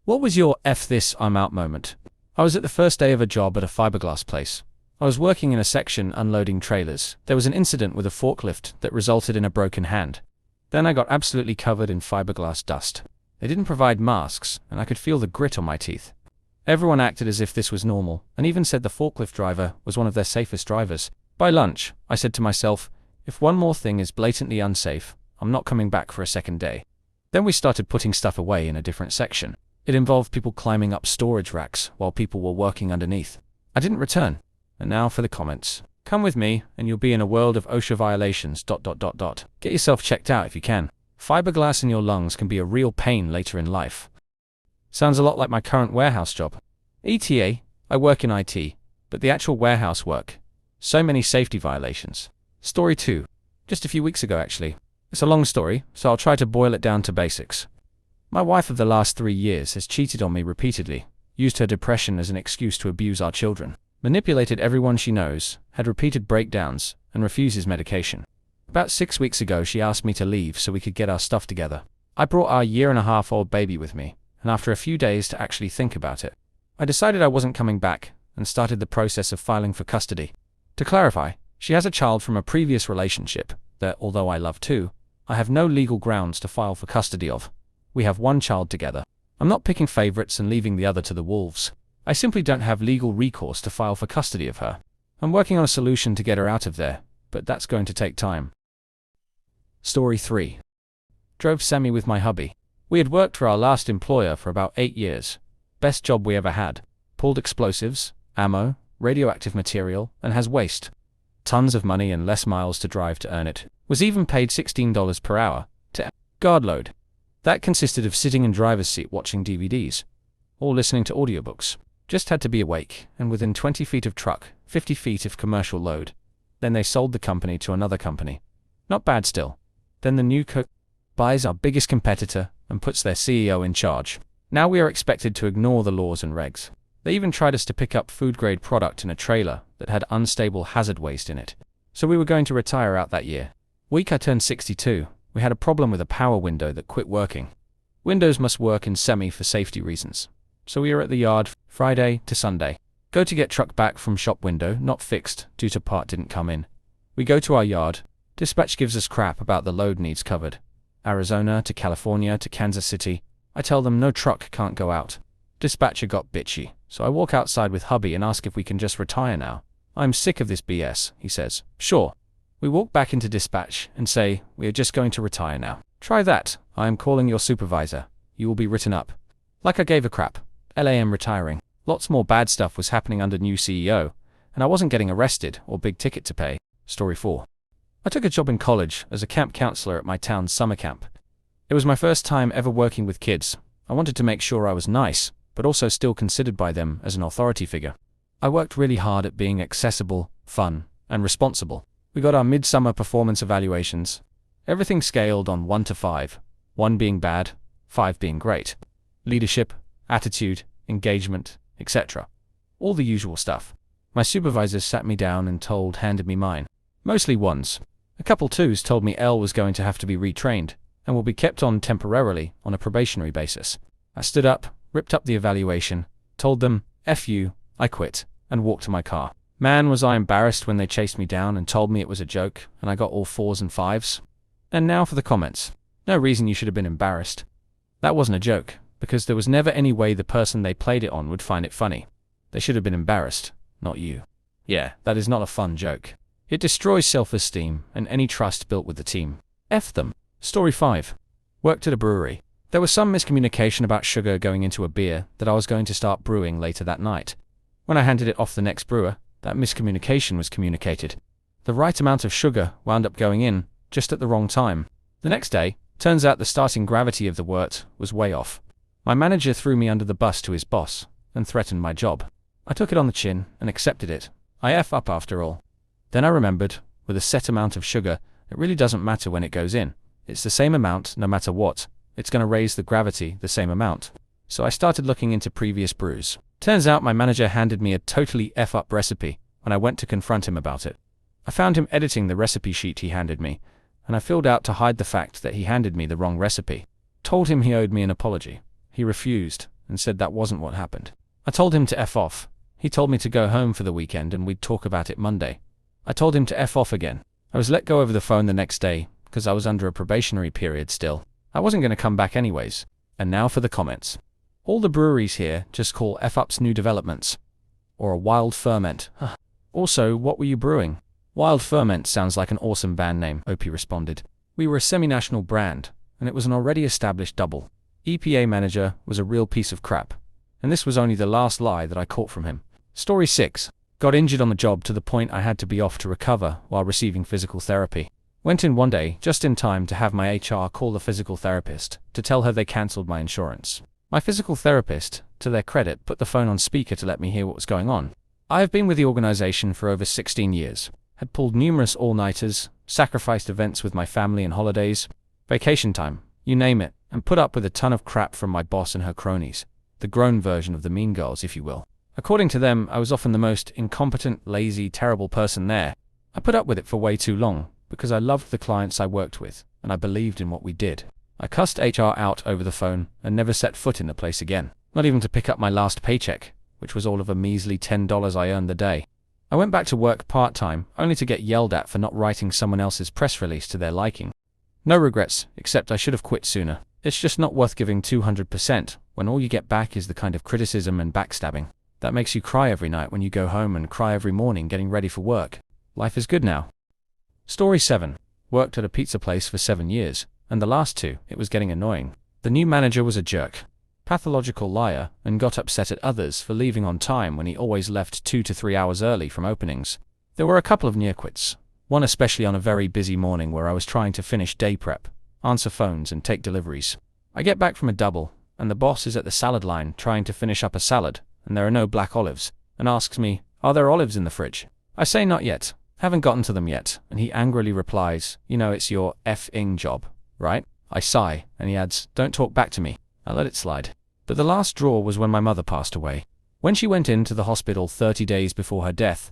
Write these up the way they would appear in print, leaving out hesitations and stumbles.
What was your F this, I'm out moment? I was at the first day of a job at a fiberglass place. I was working in a section unloading trailers. There was an incident with a forklift that resulted in a broken hand. Then I got absolutely covered in fiberglass dust. They didn't provide masks, and I could feel the grit on my teeth. Everyone acted as if this was normal, and even said the forklift driver was one of their safest drivers. By lunch, I said to myself, if one more thing is blatantly unsafe, I'm not coming back for a second day. Then we started putting stuff away in a different section. It involved people climbing up storage racks while people were working underneath. I didn't return. And now for the comments. Come with me, and you'll be in a world of OSHA violations. Get yourself checked out if you can. Fiberglass in your lungs can be a real pain later in life. Sounds a lot like my current warehouse job. IDOWorkHereLady, I work in IT, but the actual warehouse work. So many safety violations. Story 2. Just a few weeks ago actually. It's a long story, so I'll try to boil it down to basics. My wife of the last 3 years has cheated on me repeatedly, used her depression as an excuse to abuse our children, manipulated everyone she knows, had repeated breakdowns, and refuses medication. About 6 weeks ago she asked me to leave so we could get our stuff together. I brought our 1.5-year-old baby with me, and after a few days to actually think about it, I decided I wasn't coming back and started the process of filing for custody. To clarify, she has a child from a previous relationship that, although I love too, I have no legal grounds to file for custody of. We have one child together. I'm not picking favorites and leaving the other to the wolves. I simply don't have legal recourse to file for custody of her. I'm working on a solution to get her out of there, but that's going to take time. Story 3. Drove semi with my hubby. We had worked for our last employer for about 8 years. Best job we ever had. Pulled explosives, ammo, radioactive material, and has waste. Tons of money and less miles to drive to earn it. Was even paid $16 per hour to guard load. That consisted of sitting in driver's seat watching DVDs, or listening to audiobooks. Just had to be awake, and within 20 feet of truck, 50 feet of commercial load. Then they sold the company to another company. Not bad still. Then the new buys our biggest competitor and puts their CEO in charge. Now we are expected to ignore the laws and regs. They even tried us to pick up food-grade product in a trailer that had unstable hazard waste in it. So we were going to retire out that year. Week I turned 62. We had a problem with a power window that quit working. Windows must work in semi for safety reasons. So we are at the yard Friday to Sunday. Go to get truck back from shop window, not fixed, due to part didn't come in. We go to our yard. Dispatch gives us crap about the load needs covered. Arizona to California to Kansas City. I tell them no truck can't go out. Dispatcher got bitchy, so I walk outside with hubby and ask if we can just retire now. I'm sick of this BS, he says. Sure. We walk back into dispatch and say, we are just going to retire now. Try that. I am calling your supervisor. You will be written up. Like I gave a crap. LAM retiring. Lots more bad stuff was happening under new CEO, and I wasn't getting arrested or big ticket to pay. Story 4. I took a job in college as a camp counselor at my town's summer camp. It was my first time ever working with kids. I wanted to make sure I was nice, but also still considered by them as an authority figure. I worked really hard at being accessible, fun, and responsible. We got our midsummer performance evaluations. Everything scaled on 1 to 5, 1 being bad, 5 being great. Leadership, attitude, engagement, etc. All the usual stuff. My supervisors sat me down and handed me mine. Mostly 1s. A couple 2s told me L was going to have to be retrained, and will be kept on temporarily on a probationary basis. I stood up, ripped up the evaluation, told them, F you, I quit, and walked to my car. Man, was I embarrassed when they chased me down and told me it was a joke, and I got all 4s and 5s. And now for the comments. No reason you should have been embarrassed. That wasn't a joke, because there was never any way the person they played it on would find it funny. They should have been embarrassed, not you. Yeah, that is not a fun joke. It destroys self-esteem and any trust built with the team. F them. Story 5. Worked at a brewery. There was some miscommunication about sugar going into a beer that I was going to start brewing later that night. When I handed it off the next brewer, that miscommunication was communicated. The right amount of sugar wound up going in, just at the wrong time. The next day, turns out the starting gravity of the wort was way off. My manager threw me under the bus to his boss, and threatened my job. I took it on the chin, and accepted it. I F up after all. Then I remembered, with a set amount of sugar, it really doesn't matter when it goes in. It's the same amount no matter what. It's going to raise the gravity the same amount. So I started looking into previous brews. Turns out my manager handed me a totally F-up recipe when I went to confront him about it. I found him editing the recipe sheet he handed me, and I filled out to hide the fact that he handed me the wrong recipe. Told him he owed me an apology. He refused, and said that wasn't what happened. I told him to F off. He told me to go home for the weekend and we'd talk about it Monday. I told him to F off again. I was let go over the phone the next day because I was under a probationary period still. I wasn't going to come back anyways. And now for the comments. All the breweries here just call F-ups new developments. Or a wild ferment. Also, what were you brewing? Wild Ferment sounds like an awesome band name, OP responded. We were a semi-national brand, and it was an already established double. EPA manager was a real piece of crap. And this was only the last lie that I caught from him. Story 6. Got injured on the job to the point I had to be off to recover while receiving physical therapy. Went in one day, just in time to have my HR call the physical therapist to tell her they cancelled my insurance. My physical therapist, to their credit, put the phone on speaker to let me hear what was going on. I have been with the organization for over 16 years, had pulled numerous all-nighters, sacrificed events with my family and holidays, vacation time, you name it, and put up with a ton of crap from my boss and her cronies. The grown version of the mean girls, if you will. According to them, I was often the most incompetent, lazy, terrible person there. I put up with it for way too long, because I loved the clients I worked with, and I believed in what we did. I cussed HR out over the phone and never set foot in the place again, not even to pick up my last paycheck, which was all of a measly $10 I earned the day. I went back to work part-time, only to get yelled at for not writing someone else's press release to their liking. No regrets, except I should have quit sooner. It's just not worth giving 200% when all you get back is the kind of criticism and backstabbing that makes you cry every night when you go home and cry every morning getting ready for work. Life is good now. Story 7. Worked at a pizza place for 7 years, and the last 2, it was getting annoying. The new manager was a jerk, pathological liar, and got upset at others for leaving on time when he always left 2 to 3 hours early from openings. There were a couple of near quits, one especially on a very busy morning where I was trying to finish day prep, answer phones and take deliveries. I get back from a double, and the boss is at the salad line trying to finish up a salad, and there are no black olives, and asks me, "Are there olives in the fridge?" I say not yet. Haven't gotten to them yet, and he angrily replies, "You know it's your effing job, right?" I sigh, and he adds, "Don't talk back to me." I let it slide. But the last straw was when my mother passed away. When she went into the hospital 30 days before her death,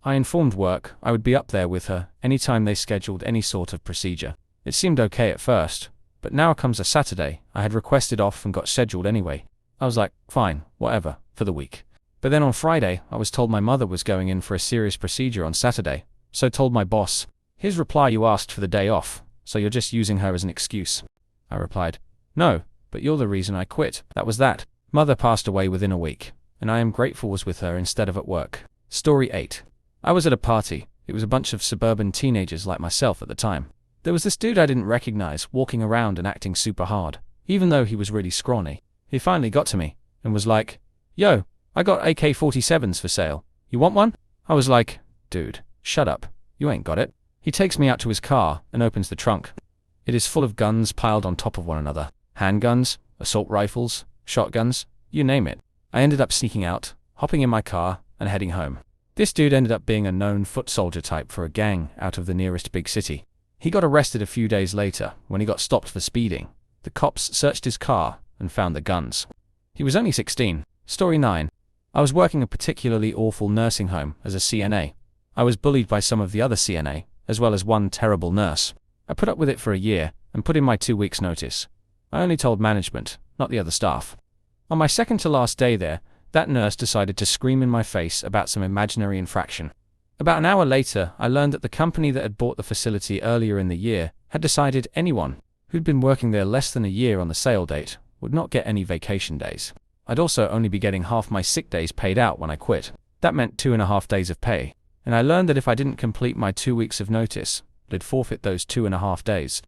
I informed work I would be up there with her anytime they scheduled any sort of procedure. It seemed okay at first, but now comes a Saturday, I had requested off and got scheduled anyway. I was like, fine, whatever, for the week. But then on Friday, I was told my mother was going in for a serious procedure on Saturday, so told my boss. His reply: "You asked for the day off, so you're just using her as an excuse." I replied, "No, but you're the reason I quit." That was that. Mother passed away within a week, and I am grateful was with her instead of at work. Story 8. I was at a party. It was a bunch of suburban teenagers like myself at the time. There was this dude I didn't recognize walking around and acting super hard, even though he was really scrawny. He finally got to me, and was like, "Yo, I got AK-47s for sale. You want one?" I was like, "Dude, shut up. You ain't got it." He takes me out to his car and opens the trunk. It is full of guns piled on top of one another. Handguns, assault rifles, shotguns, you name it. I ended up sneaking out, hopping in my car, and heading home. This dude ended up being a known foot soldier type for a gang out of the nearest big city. He got arrested a few days later when he got stopped for speeding. The cops searched his car and found the guns. He was only 16. Story 9. I was working a particularly awful nursing home as a CNA. I was bullied by some of the other CNA, as well as one terrible nurse. I put up with it for a year and put in my 2 weeks' notice. I only told management, not the other staff. On my second to last day there, that nurse decided to scream in my face about some imaginary infraction. About an hour later, I learned that the company that had bought the facility earlier in the year had decided anyone who'd been working there less than a year on the sale date would not get any vacation days. I'd also only be getting half my sick days paid out when I quit. That meant 2.5 days of pay. And I learned that if I didn't complete my 2 weeks of notice, I'd forfeit those 2.5 days.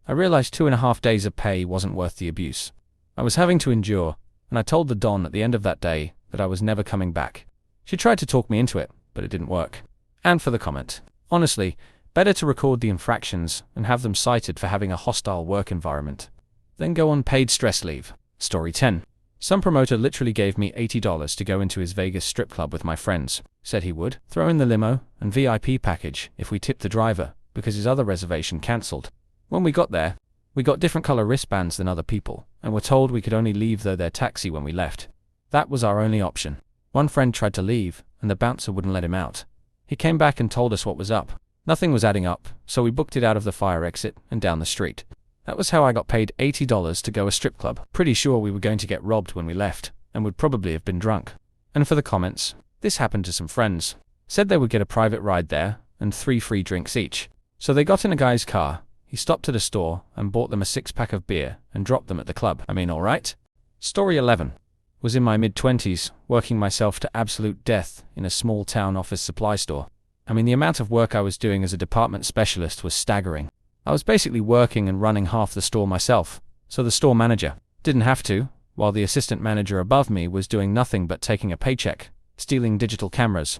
I realized 2.5 days of pay wasn't worth the abuse I was having to endure, and I told the Don at the end of that day that I was never coming back. She tried to talk me into it, but it didn't work. And for the comment. Honestly, better to record the infractions and have them cited for having a hostile work environment than go on paid stress leave. Story 10. Some promoter literally gave me $80 to go into his Vegas strip club with my friends. Said he would throw in the limo and VIP package if we tipped the driver, because his other reservation cancelled. When we got there, we got different color wristbands than other people, and were told we could only leave their taxi when we left. That was our only option. One friend tried to leave, and the bouncer wouldn't let him out. He came back and told us what was up. Nothing was adding up, so we booked it out of the fire exit and down the street. That was how I got paid $80 to go a strip club. Pretty sure we were going to get robbed when we left, and would probably have been drunk. And for the comments, this happened to some friends. Said they would get a private ride there, and 3 free drinks each. So they got in a guy's car, he stopped at a store, and bought them a 6-pack of beer, and dropped them at the club. I mean, alright? Story 11. Was in my mid-20s, working myself to absolute death in a small-town office supply store. I mean, the amount of work I was doing as a department specialist was staggering. I was basically working and running half the store myself, so the store manager didn't have to, while the assistant manager above me was doing nothing but taking a paycheck, stealing digital cameras,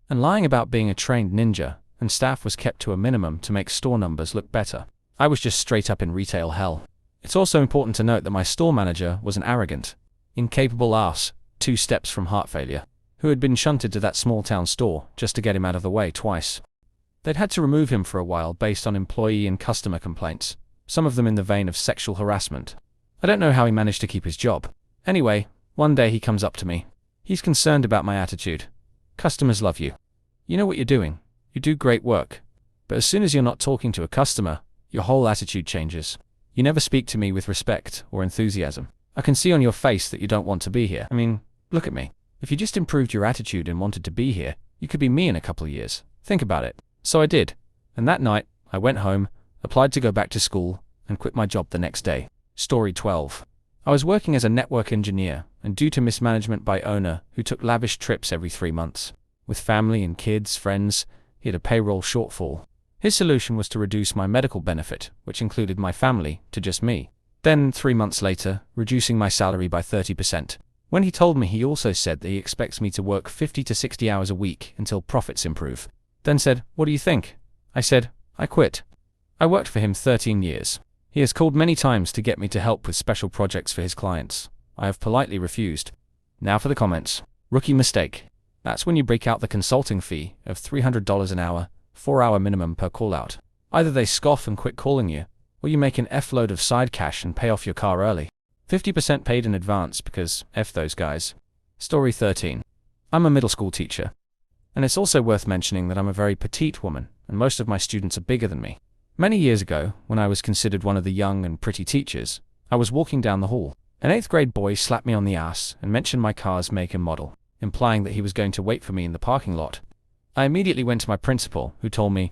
and lying about being a trained ninja, and staff was kept to a minimum to make store numbers look better. I was just straight up in retail hell. It's also important to note that my store manager was an arrogant, incapable ass, 2 steps from heart failure, who had been shunted to that small-town store just to get him out of the way twice. They'd had to remove him for a while based on employee and customer complaints, some of them in the vein of sexual harassment. I don't know how he managed to keep his job. Anyway, one day he comes up to me. He's concerned about my attitude. Customers love you. You know what you're doing. You do great work. But as soon as you're not talking to a customer, your whole attitude changes. You never speak to me with respect or enthusiasm. I can see on your face that you don't want to be here. I mean, look at me. If you just improved your attitude and wanted to be here, you could be me in a couple of years. Think about it. So I did. And that night, I went home, applied to go back to school, and quit my job the next day. Story 12. I was working as a network engineer, and due to mismanagement by owner, who took lavish trips every 3 months, with family and kids, friends, he had a payroll shortfall. His solution was to reduce my medical benefit, which included my family, to just me. Then, 3 months later, reducing my salary by 30%. When he told me, he also said that he expects me to work 50 to 60 hours a week until profits improve. Then said, "What do you think?" I said, "I quit." I worked for him 13 years. He has called many times to get me to help with special projects for his clients. I have politely refused. Now for the comments. Rookie mistake. That's when you break out the consulting fee of $300 an hour, 4-hour minimum per call-out. Either they scoff and quit calling you, or you make an F-load of side cash and pay off your car early. 50% paid in advance because F those guys. Story 13. I'm a middle school teacher. And it's also worth mentioning that I'm a very petite woman, and most of my students are bigger than me. Many years ago, when I was considered one of the young and pretty teachers, I was walking down the hall. An 8th grade boy slapped me on the ass and mentioned my car's make and model, implying that he was going to wait for me in the parking lot. I immediately went to my principal, who told me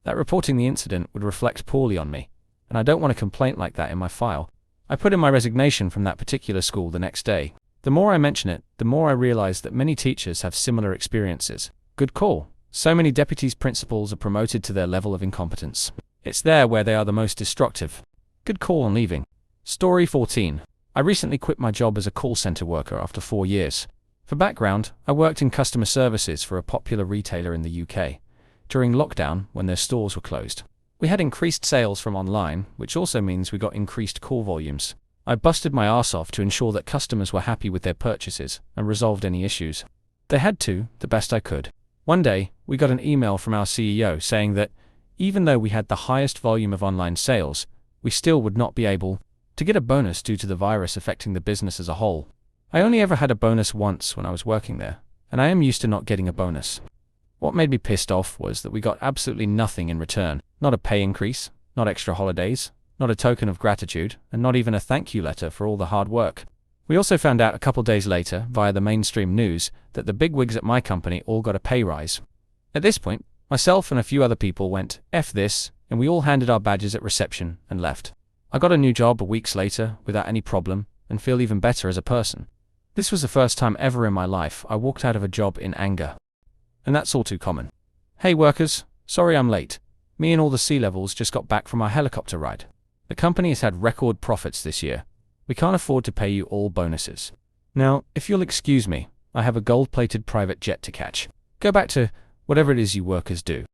that reporting the incident would reflect poorly on me, and I don't want a complaint like that in my file. I put in my resignation from that particular school the next day. The more I mention it, the more I realize that many teachers have similar experiences. Good call. So many deputies principals are promoted to their level of incompetence. It's there where they are the most destructive. Good call on leaving. Story 14. I recently quit my job as a call center worker after 4 years. For background, I worked in customer services for a popular retailer in the UK during lockdown when their stores were closed. We had increased sales from online, which also means we got increased call volumes. I busted my arse off to ensure that customers were happy with their purchases and resolved any issues. They had to, the best I could. One day, we got an email from our CEO saying that, even though we had the highest volume of online sales, we still would not be able to get a bonus due to the virus affecting the business as a whole. I only ever had a bonus once when I was working there, and I am used to not getting a bonus. What made me pissed off was that we got absolutely nothing in return. Not a pay increase, not extra holidays, not a token of gratitude, and not even a thank you letter for all the hard work. We also found out a couple days later, via the mainstream news, that the bigwigs at my company all got a pay rise. At this point, myself and a few other people went, "F this," and we all handed our badges at reception and left. I got a new job weeks later without any problem and feel even better as a person. This was the first time ever in my life I walked out of a job in anger. And that's all too common. Hey workers, sorry I'm late. Me and all the C-levels just got back from our helicopter ride. The company has had record profits this year. We can't afford to pay you all bonuses. Now, if you'll excuse me, I have a gold-plated private jet to catch. Go back to whatever it is you workers do.